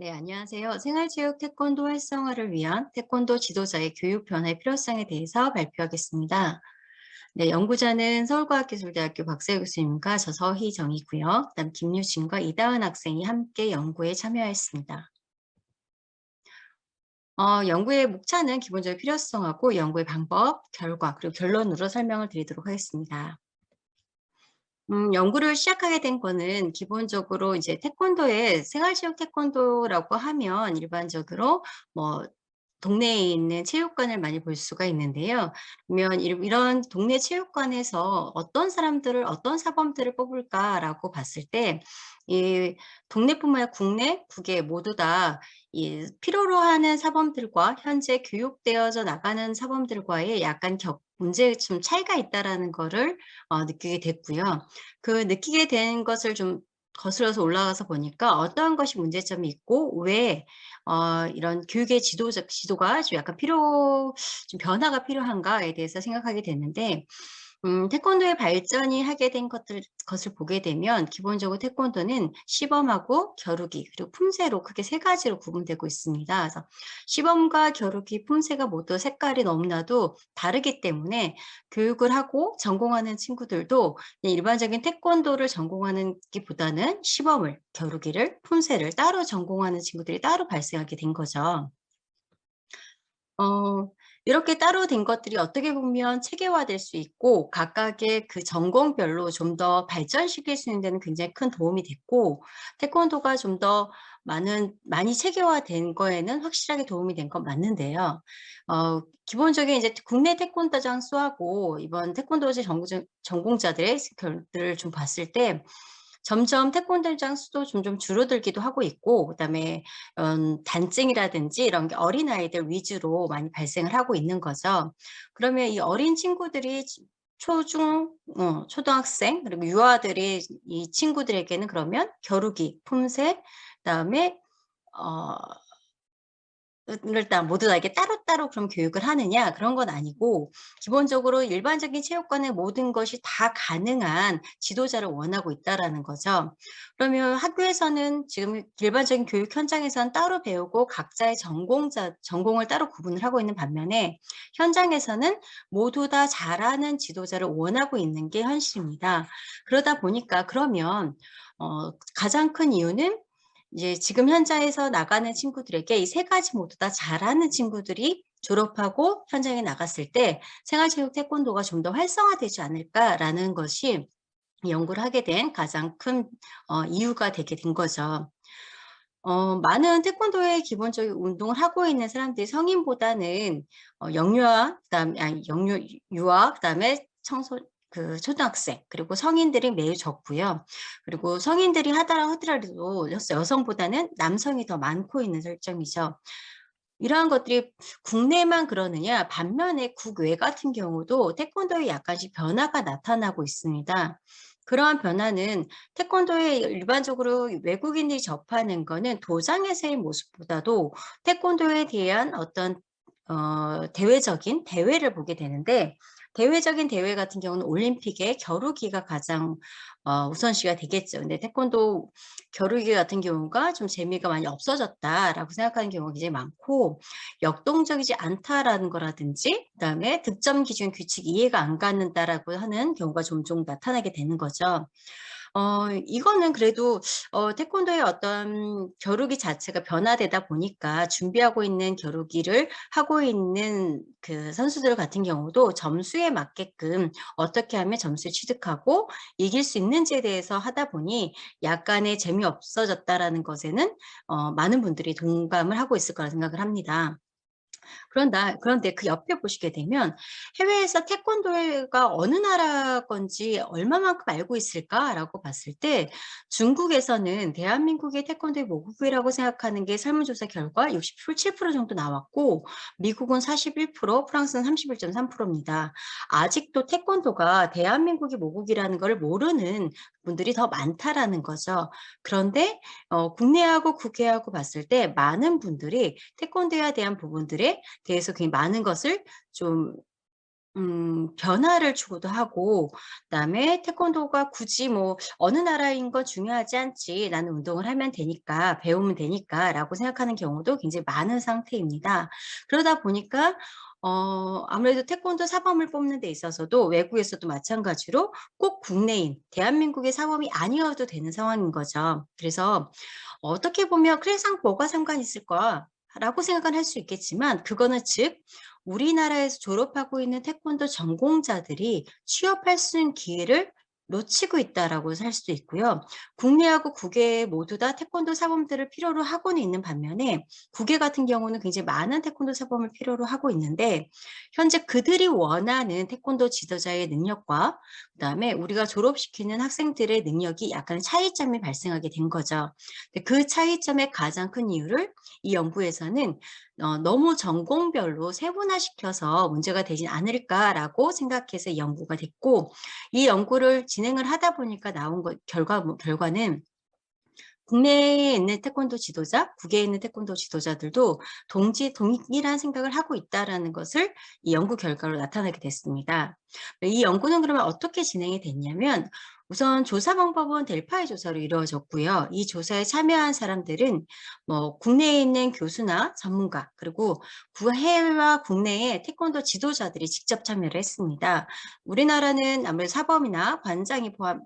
네, 안녕하세요. 생활체육 태권도 활성화를 위한 태권도 지도자의 교육 변화의 필요성에 대해서 발표하겠습니다. 네, 연구자는 서울과학기술대학교 박세우 교수님과 저 서희정이고요. 그다음 김유진과 이다은 학생이 함께 연구에 참여했습니다. 연구의 목차는 기본적으로 필요성하고 연구의 방법, 결과, 그리고 결론으로 설명을 드리도록 하겠습니다. 연구를 시작하게 된 거는 기본적으로 이제 태권도에 생활체육 태권도라고 하면 일반적으로 뭐 동네에 있는 체육관을 많이 볼 수가 있는데요. 그러면 이런 동네 체육관에서 '어떤 사람들을 어떤 사범들을 뽑을까?'라고 봤을 때 이 동네뿐만 아니라 국내, 국외 모두 다 이 필요로 하는 사범들과 현재 교육되어져 나가는 사범들과의 약간 격 문제의 좀 차이가 있다라는 거를 느끼게 됐고요. 그 느끼게 된 것을 좀 거슬러서 올라가서 보니까 어떠한 것이 문제점이 있고 왜 이런 교육의 지도가 좀 약간 좀 변화가 필요한가에 대해서 생각하게 됐는데 태권도의 발전이 하게 된 것을 보게 되면 기본적으로 태권도는 시범하고 겨루기 그리고 품새로 크게 세 가지로 구분되고 있습니다. 그래서 시범과 겨루기, 품새가 모두 색깔이 너무나도 다르기 때문에 교육을 하고 전공하는 친구들도 그냥 일반적인 태권도를 전공하는 기보다는 시범을, 겨루기를, 품새를 따로 전공하는 친구들이 따로 발생하게 된 거죠. 어 이렇게 따로 된 것들이 어떻게 보면 체계화될 수 있고 각각의 그 전공별로 좀 더 발전시킬 수 있는 데는 굉장히 큰 도움이 됐고 태권도가 좀 더 많이 체계화된 거에는 확실하게 도움이 된 건 맞는데요. 기본적인 이제 국내 태권도장 수하고 이번 태권도지 전공자들의 결들을 좀 봤을 때 점점 태권도장 수도 점점 줄어들기도 하고 있고 그다음에 단증이라든지 이런 게 어린아이들 위주로 많이 발생을 하고 있는 거죠. 그러면 이 어린 친구들이 초등학생 그리고 유아들이 이 친구들에게는 그러면 겨루기, 품새 그다음에 어 일단 모두 다 이렇게 따로따로 그럼 교육을 하느냐 그런 건 아니고 기본적으로 일반적인 체육관의 모든 것이 다 가능한 지도자를 원하고 있다라는 거죠. 그러면 학교에서는 지금 일반적인 교육 현장에서는 따로 배우고 각자의 전공을 따로 구분을 하고 있는 반면에 현장에서는 모두 다 잘하는 지도자를 원하고 있는 게 현실입니다. 그러다 보니까 그러면 가장 큰 이유는 이제 지금 현장에서 나가는 친구들에게 이 세 가지 모두 다 잘하는 친구들이 졸업하고 현장에 나갔을 때 '생활체육 태권도가 좀 더 활성화되지 않을까.'라는 것이 연구를 하게 된 가장 큰 이유가 되게 된 거죠. 많은 태권도의 기본적인 운동을 하고 있는 사람들이 성인보다는 영유아 그다음에 아니 영유 유아 그다음에 초등학생 그리고 성인들이 매우 적고요. 그리고 성인들이 하더라 하더라도 여성보다는 남성이 더 많고 있는 설정이죠. 이러한 것들이 국내만 그러느냐 반면에 국외 같은 경우도 태권도에 약간씩 변화가 나타나고 있습니다. 그러한 변화는 태권도에 일반적으로 외국인들이 접하는 거는 도장에서의 모습보다도 태권도에 대한 어떤 대외적인 대회를 보게 되는데 대외적인 대회 같은 경우는 올림픽의 겨루기가 가장 우선시가 되겠죠. 근데 태권도 겨루기 같은 경우가 좀 재미가 많이 없어졌다라고 생각하는 경우가 굉장히 많고 역동적이지 않다라는 거라든지 그다음에 득점 기준 규칙 이해가 안 갖는다라고 하는 경우가 종종 나타나게 되는 거죠. 이거는 그래도 태권도의 어떤 겨루기 자체가 변화되다 보니까 준비하고 있는 겨루기를 하고 있는 그 선수들 같은 경우도 점수에 맞게끔 어떻게 하면 점수를 취득하고 이길 수 있는지에 대해서 하다 보니 약간의 재미없어졌다라는 것에는 많은 분들이 동감을 하고 있을 거라 생각을 합니다. 그런데 그 옆에 보시게 되면 해외에서 태권도가 어느 나라 건지 얼마만큼 알고 있을까라고 봤을 때 중국에서는 대한민국의 태권도의 모국이라고 생각하는 게 설문조사 결과 67% 정도 나왔고 미국은 41%, 프랑스는 31.3%입니다. 아직도 태권도가 대한민국의 모국이라는 걸 모르는 분들이 더 많다라는 거죠. 그런데 국내하고 국외하고 봤을 때 많은 분들이 태권도에 대한 부분들에 대해서 굉장히 많은 것을 좀 변화를 추구도 하고, 그다음에 태권도가 굳이 뭐 '어느 나라인 건 중요하지 않지. 나는 운동을 하면 되니까, 배우면 되니까.'라고 생각하는 경우도 굉장히 많은 상태입니다. 그러다 보니까 아무래도 태권도 사범을 뽑는 데 있어서도 외국에서도 마찬가지로 꼭 국내인, 대한민국의 사범이 아니어도 되는 상황인 거죠. 그래서 어떻게 보면 '그래 뭐가 상관이 있을까?'라고 생각은 할 수 있겠지만, 그거는 즉 우리나라에서 졸업하고 있는 태권도 전공자들이 취업할 수 있는 기회를 놓치고 있다라고 할 수도 있고요. 국내하고 국외 모두 다 태권도 사범들을 필요로 하고는 있는 반면에, 국외 같은 경우는 굉장히 많은 태권도 사범을 필요로 하고 있는데, 현재 그들이 원하는 태권도 지도자의 능력과 그다음에 우리가 졸업시키는 학생들의 능력이 약간의 차이점이 발생하게 된 거죠. 근데 그 차이점의 가장 큰 이유를 이 연구에서는 너무 전공별로 세분화시켜서 문제가 되진 않을까라고 생각해서 이 연구가 됐고, 이 연구를 진행을 하다 보니까 나온 결과는 국내에 있는 태권도 지도자, 국외에 있는 태권도 지도자들도 동일한 생각을 하고 있다라는 것을 이 연구 결과로 나타나게 됐습니다. 이 연구는 그러면 어떻게 진행이 됐냐면, 우선 조사 방법은 델파이 조사로 이루어졌고요. 이 조사에 참여한 사람들은 뭐 국내에 있는 교수나 전문가, 그리고 해외와 국내의 태권도 지도자들이 직접 참여를 했습니다. 우리나라는 아무래도 사범이나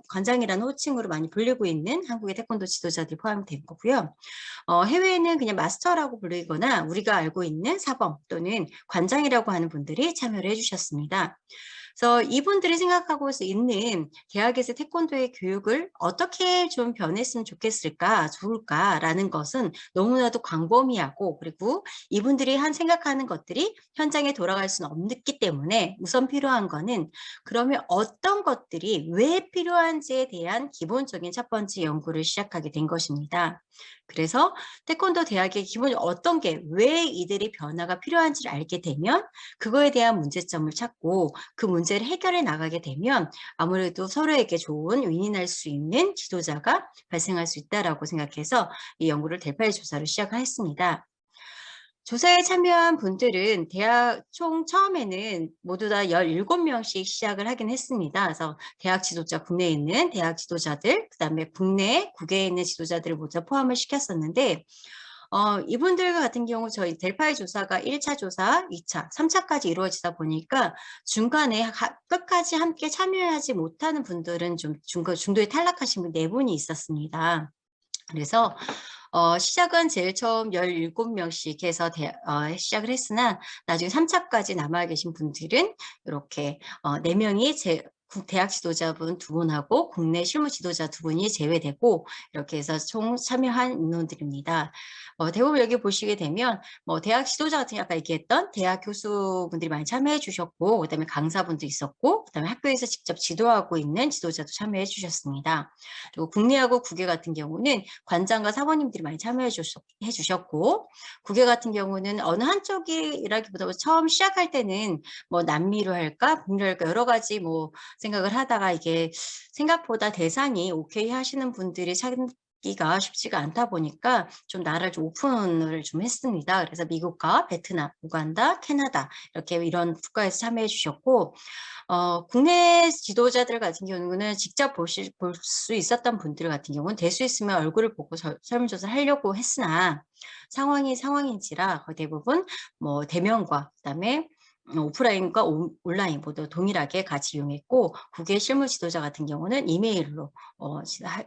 관장이라는 호칭으로 많이 불리고 있는 한국의 태권도 지도자들이 포함이 된 거고요. 해외에는 그냥 마스터라고 불리거나 우리가 알고 있는 사범 또는 관장이라고 하는 분들이 참여를 해 주셨습니다. 그래서 이분들이 생각하고 있는 대학에서 태권도의 교육을 어떻게 좀 변했으면 좋을까라는 것은 너무나도 광범위하고, 그리고 이분들이 생각하는 것들이 현장에 돌아갈 수는 없기 때문에 우선 필요한 거는, 그러면 어떤 것들이 왜 필요한지에 대한 기본적인 첫 번째 연구를 시작하게 된 것입니다. 그래서 태권도 대학의 기본적으로 어떤 게 왜 이들이 변화가 필요한지를 알게 되면, 그거에 대한 문제점을 찾고 그 문제를 해결해 나가게 되면 아무래도 서로에게 좋은 윈윈할 수 있는 지도자가 발생할 수 있다라고 생각해서 이 연구를 델파이 조사로 시작을 했습니다. 조사에 참여한 분들은 대학 총 처음에는 모두 다 17명씩 시작을 하긴 했습니다. 그래서 대학 지도자, 국내에 있는 대학 지도자들, 그다음에 국외에 있는 지도자들을 모두 포함을 시켰었는데, 이분들 같은 경우 저희 델파이 조사가 1차 조사, 2 차, 3 차까지 이루어지다 보니까 중간에 끝까지 함께 참여하지 못하는 분들은 좀 중도에 탈락하신 분 4 분이 있었습니다. 그래서 시작은 제일 처음 17명씩 해서 시작을 했으나, 나중에 3 차까지 남아 계신 분들은 요렇게 4 명이 대학 지도자분 2 분하고 국내 실무 지도자 2 분이 제외되고, 이렇게 해서 총 참여한 인원들입니다. 대부분 여기 보시게 되면 뭐 대학 지도자 같은 경우 아까 얘기했던 대학 교수분들이 많이 참여해 주셨고, 그다음에 강사분도 있었고, 그다음에 학교에서 직접 지도하고 있는 지도자도 참여해 주셨습니다. 그리고 국내하고 국외 같은 경우는 관장과 사모님들이 많이 해 주셨고, 국외 같은 경우는 어느 한쪽이라기보다 처음 시작할 때는 뭐 남미로 할까 북미로 할까 여러 가지 뭐 생각을 하다가, 이게 생각보다 대상이 오케이 하시는 분들이 찾기가 쉽지가 않다 보니까 좀 나라를 좀 오픈을 좀 했습니다. 그래서 미국과 베트남, 우간다, 캐나다 이렇게 이런 국가에서 참여해 주셨고, 국내 지도자들 같은 경우는 직접 볼 수 있었던 분들 같은 경우는 될 수 있으면 얼굴을 보고 설문조사를 하려고 했으나, 상황인지라 거의 대부분 뭐 대면과 그다음에 오프라인과 온라인 모두 동일하게 같이 이용했고, 국외 실무 지도자 같은 경우는 이메일로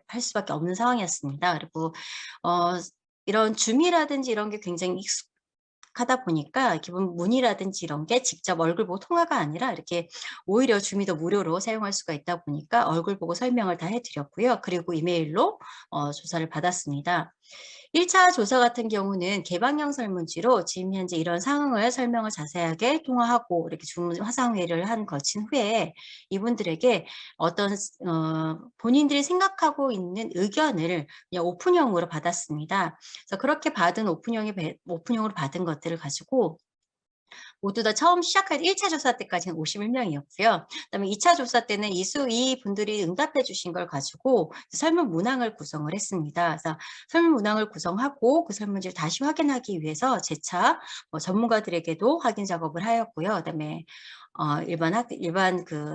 할 수밖에 없는 상황이었습니다. 그리고 어 이런 줌이라든지 이런 게 굉장히 익숙하다 보니까 기본 문의라든지 이런 게 직접 얼굴 보고 통화가 아니라 이렇게 오히려 줌이 더 무료로 사용할 수가 있다 보니까 얼굴 보고 설명을 다 해 드렸고요. 그리고 이메일로 조사를 받았습니다. 1차 조사 같은 경우는 개방형 설문지로 지금 현재 이런 상황을 설명을 자세하게 통화하고 이렇게 줌 화상회의를 거친 후에 이분들에게 어떤 본인들이 생각하고 있는 의견을 그냥 오픈형으로 받았습니다. 그래서 그렇게 받은 오픈형으로 받은 것들을 가지고 모두 다 처음 시작할 1차 조사 때까지는 51 명이었고요. 그다음에 2차 조사 때는 이분들이 응답해 주신 걸 가지고 설문 문항을 구성을 했습니다. 그래서 설문 문항을 구성하고 그 설문지를 다시 확인하기 위해서 재차 전문가들에게도 확인 작업을 하였고요. 그다음에 일반 그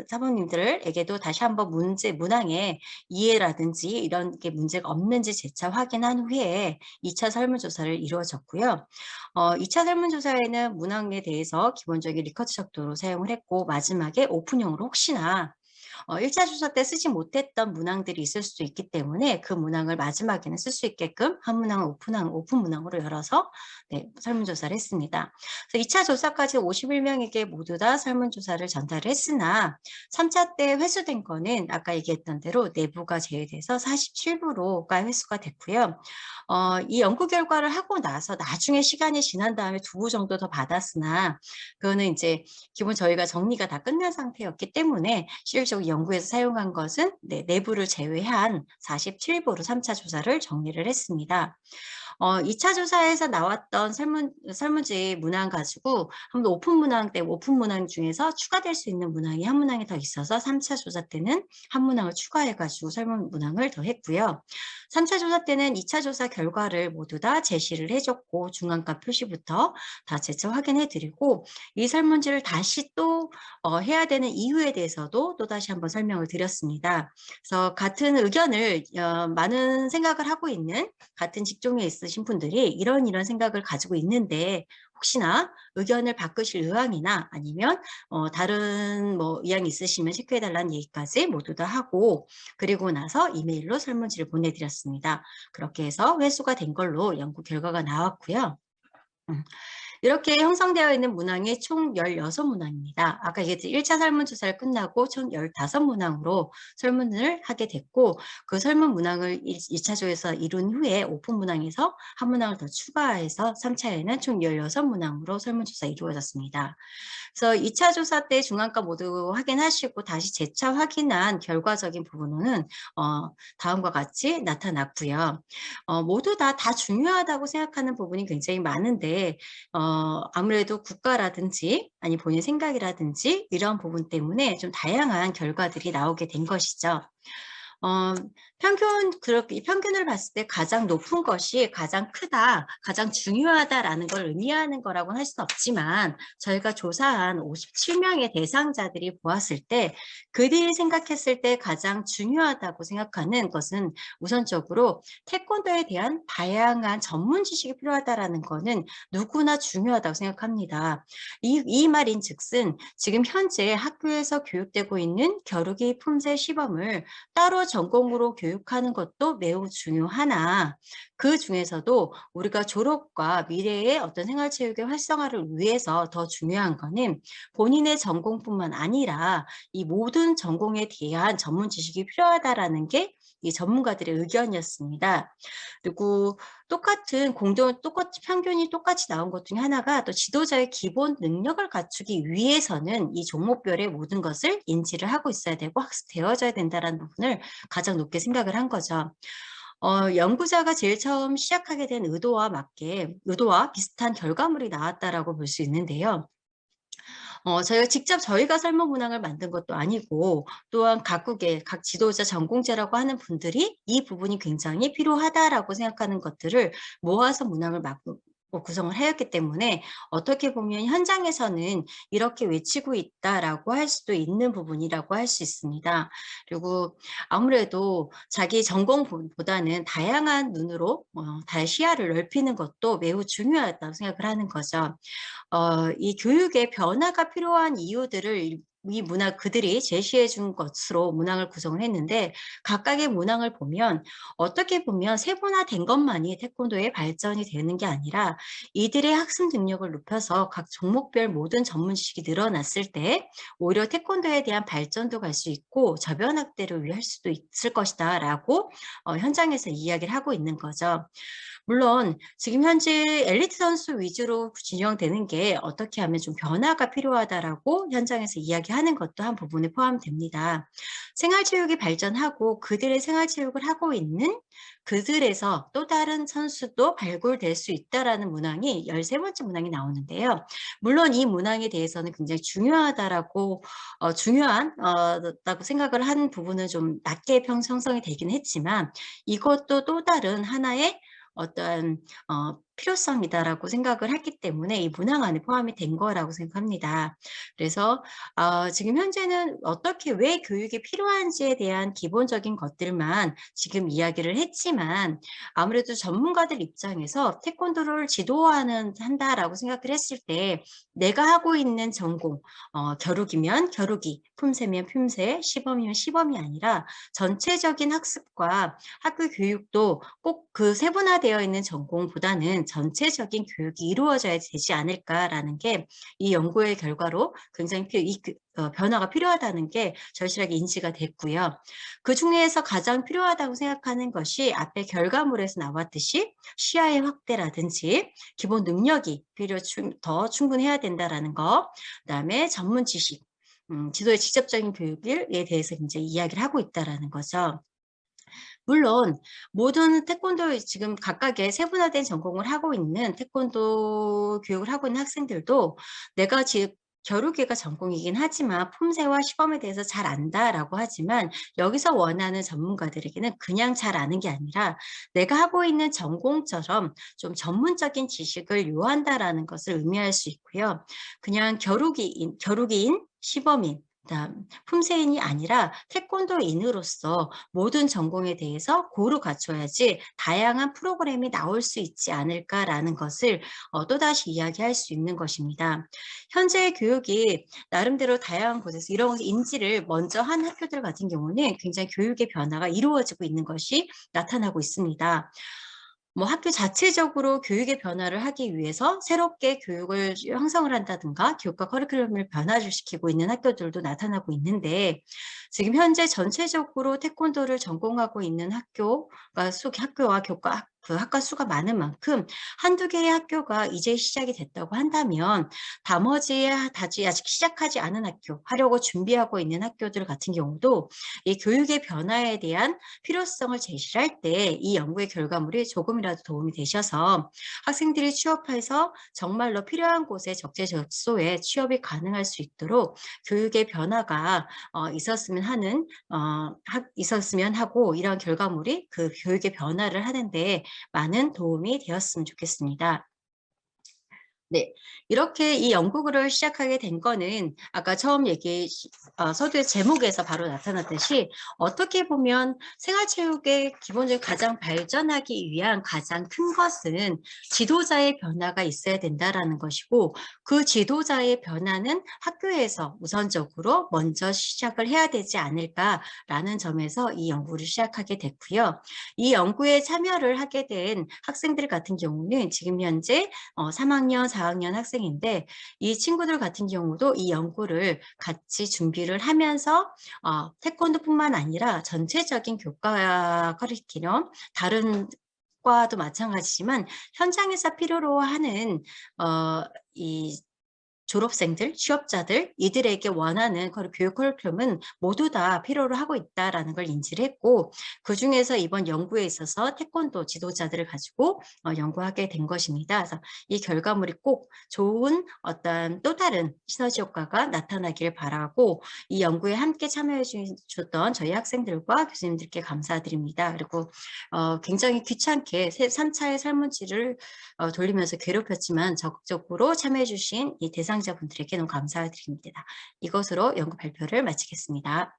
사모님들에게도 다시 한번 문항의 이해라든지 이런 게 문제가 없는지 재차 확인한 후에 2차 설문조사를 이루어졌고요. 2차 설문조사에는 문항에 대해서 기본적인 리커트 척도로 사용을 했고, 마지막에 오픈형으로 혹시나 1차 조사 때 쓰지 못했던 문항들이 있을 수도 있기 때문에 그 문항을 마지막에는 쓸 수 있게끔 한 문항을 오픈 문항으로 열어서 네, 설문조사를 했습니다. 그래서 2차 조사까지 51 명에게 모두 다 설문조사를 전달을 했으나 3차 때 회수된 거는 아까 얘기했던 대로 내부가 제외돼서 47%가 회수가 됐고요. 이 연구 결과를 하고 나서 나중에 시간이 지난 다음에 2부 정도 더 받았으나 그거는 인제 기본 저희가 정리가 다 끝난 상태였기 때문에 실질적으로 연구에서 사용한 것은 네, 내부를 제외한 47%로 3차 조사를 정리를 했습니다. 2차 조사에서 나왔던 설문지 문항 가지고 한번 오픈 문항 중에서 추가될 수 있는 문항이 한 문항이 더 있어서 3차 조사 때는 한 문항을 추가해 가지고 설문 문항을 더 했고요. 3차 조사 때는 2차 조사 결과를 모두 다 제시를 해 줬고 중간값 표시부터 다 재차 확인해 드리고 이 설문지를 다시 또 해야 되는 이유에 대해서도 또다시 한번 설명을 드렸습니다. 그래서 같은 의견을 많은 생각을 하고 있는 같은 직종에 있으신 분들이 이런 생각을 가지고 있는데 혹시나 의견을 바꾸실 의향이나 아니면 다른 뭐 의향이 있으시면 체크해 달라는 얘기까지 모두 다 하고 그리고 나서 이메일로 설문지를 보내드렸습니다. 그렇게 해서 회수가 된 걸로 연구 결과가 나왔고요. 음. 이렇게 형성되어 있는 문항이 총 16 문항입니다. 아까 얘기했듯이 1차 설문조사를 끝나고 총 15 문항으로 설문을 하게 됐고 그 설문 문항을 2 차조에서 이룬 후에 오픈 문항에서 한 문항을 더 추가해서 3 차에는 총 16 문항으로 설문조사 이루어졌습니다. 그래서 2차 조사 때 중간가 모두 확인하시고 다시 재차 확인한 결과적인 부분은 다음과 같이 나타났고요. 모두 다 중요하다고 생각하는 부분이 굉장히 많은데 아무래도 국가라든지 아니 본인 생각이라든지 이런 부분 때문에 좀 다양한 결과들이 나오게 된 것이죠. 어 그렇게 평균을 봤을 때 가장 높은 것이 가장 크다, 가장 중요하다라는 걸 의미하는 거라고는 할 수는 없지만 저희가 조사한 57 명의 대상자들이 보았을 때 그들이 생각했을 때 가장 중요하다고 생각하는 것은 우선적으로 태권도에 대한 다양한 전문 지식이 필요하다라는 거는 누구나 중요하다고 생각합니다. 이 말인즉슨 지금 현재 학교에서 교육되고 있는 겨루기 품새 시범을 따로 전공으로 교육하는 것도 매우 중요하나 그중에서도 우리가 졸업과 미래의 어떤 생활체육의 활성화를 위해서 더 중요한 거는 본인의 전공뿐만 아니라 이 모든 전공에 대한 전문 지식이 필요하다라는 게 이 전문가들의 의견이었습니다. 그리고 똑같이 평균이 똑같이 나온 것 중에 하나가 또 지도자의 기본 능력을 갖추기 위해서는 이 종목별의 모든 것을 인지를 하고 있어야 되고 학습되어져야 된다라는 부분을 가장 높게 생각을 한 거죠. 연구자가 제일 처음 시작하게 된 의도와 비슷한 결과물이 나왔다라고 볼 수 있는데요. 저희가 직접 저희가 설문 문항을 만든 것도 아니고 또한 각국의 각 지도자 전공자라고 하는 분들이 이 부분이 굉장히 필요하다라고 생각하는 것들을 모아서 문항을 구성을 하였기 때문에 어떻게 보면 현장에서는 이렇게 외치고 있다라고 할 수도 있는 부분이라고 할 수 있습니다. 그리고 아무래도 자기 전공보다는 다양한 눈으로 시야를 넓히는 것도 매우 중요하다고 생각을 하는 거죠. 이 교육의 변화가 필요한 이유들을 이 문학 그들이 제시해 준 것으로 문항을 구성을 했는데 각각의 문항을 보면 어떻게 보면 세분화된 것만이 태권도의 발전이 되는 게 아니라 이들의 학습 능력을 높여서 각 종목별 모든 전문 지식이 늘어났을 때 오히려 태권도에 대한 발전도 갈 수 있고 저변 확대를 위할 수도 있을 것이다라고 현장에서 이야기를 하고 있는 거죠. 물론 지금 현재 엘리트 선수 위주로 진영되는 게 어떻게 하면 좀 변화가 필요하다라고 현장에서 이야기하는 것도 한 부분에 포함됩니다. 생활체육이 발전하고 그들의 생활체육을 하고 있는 그들에서 또 다른 선수도 발굴될 수 있다라는 문항이 13번째 문항이 나오는데요. 물론 이 문항에 대해서는 굉장히 중요하다라고 다고 생각을 한 부분은 좀 낮게 형성이 되긴 했지만 이것도 또 다른 하나의 어떤 필요성이다라고 생각을 했기 때문에 이 문항 안에 포함이 된 거라고 생각합니다. 그래서 지금 현재는 어떻게 왜 교육이 필요한지에 대한 기본적인 것들만 지금 이야기를 했지만 아무래도 전문가들 입장에서 태권도를 한다라고 생각을 했을 때 내가 하고 있는 전공 겨루기면 겨루기, 품새면 품새, 시범이면 시범이 아니라 전체적인 학습과 학교 교육도 꼭 그 세분화되어 있는 전공보다는 전체적인 교육이 이루어져야 되지 않을까라는 게 이 연구의 결과로 굉장히 변화가 필요하다는 게 절실하게 인지가 됐고요. 그중에서 가장 필요하다고 생각하는 것이 앞에 결과물에서 나왔듯이 시야의 확대라든지 기본 능력이 더 충분해야 된다라는 거, 그다음에 전문 지식, 지도의 직접적인 교육에 대해서 이제 이야기를 하고 있다라는 거죠. 물론 모든 태권도 지금 각각의 세분화된 전공을 하고 있는 태권도 교육을 하고 있는 학생들도 내가 지금 겨루기가 전공이긴 하지만 품새와 시범에 대해서 잘 안다라고 하지만 여기서 원하는 전문가들에게는 그냥 잘 아는 게 아니라 내가 하고 있는 전공처럼 좀 전문적인 지식을 요한다라는 것을 의미할 수 있고요. 그냥 겨루기인, 시범인, 그다음 품새인이 아니라 태권도인으로서 모든 전공에 대해서 고루 갖춰야지 다양한 프로그램이 나올 수 있지 않을까라는 것을 또다시 이야기할 수 있는 것입니다. 현재의 교육이 나름대로 다양한 곳에서 이런 인지를 먼저 한 학교들 같은 경우는 굉장히 교육의 변화가 이루어지고 있는 것이 나타나고 있습니다. 뭐 학교 자체적으로 교육의 변화를 하기 위해서 새롭게 교육을 형성을 한다든가 교육과 커리큘럼을 변화를 시키고 있는 학교들도 나타나고 있는데 지금 현재 전체적으로 태권도를 전공하고 있는 학교와 그 학과 수가 많은 만큼 한두 개의 학교가 이제 시작이 됐다고 한다면 다시 아직 시작하지 않은 학교, 하려고 준비하고 있는 학교들 같은 경우도 이 교육의 변화에 대한 필요성을 제시할 때 이 연구의 결과물이 조금이라도 도움이 되셔서 학생들이 취업해서 정말로 필요한 곳에 적재적소에 취업이 가능할 수 있도록 교육의 변화가 있었으면 하고 이런 결과물이 그 교육의 변화를 하는데 많은 도움이 되었으면 좋겠습니다. 네. 이렇게 이 연구를 시작하게 된 거는 아까 처음 서두의 제목에서 바로 나타났듯이 어떻게 보면 생활체육의 기본적으로 가장 발전하기 위한 가장 큰 것은 지도자의 변화가 있어야 된다라는 것이고 그 지도자의 변화는 학교에서 우선적으로 먼저 시작을 해야 되지 않을까라는 점에서 이 연구를 시작하게 됐고요. 이 연구에 참여를 하게 된 학생들 같은 경우는 지금 현재 3학년, 4학년 학생인데 이 친구들 같은 경우도 이 연구를 같이 준비를 하면서 태권도뿐만 아니라 전체적인 교과 커리큘럼 다른 과도 마찬가지지만 현장에서 필요로 하는 이 졸업생들, 취업자들 이들에게 원하는 교육 커리큘럼은 모두 다 필요로 하고 있다라는 걸 인지를 했고 그중에서 이번 연구에 있어서 태권도 지도자들을 가지고 연구하게 된 것입니다. 그래서 이 결과물이 꼭 좋은 어떤 또 다른 시너지 효과가 나타나길 바라고 이 연구에 함께 참여해 주셨던 저희 학생들과 교수님들께 감사드립니다. 그리고 굉장히 귀찮게 3차의 설문지를 돌리면서 괴롭혔지만 적극적으로 참여해 주신 이 대상자분들에게 너무 감사드립니다. 이것으로 연구 발표를 마치겠습니다.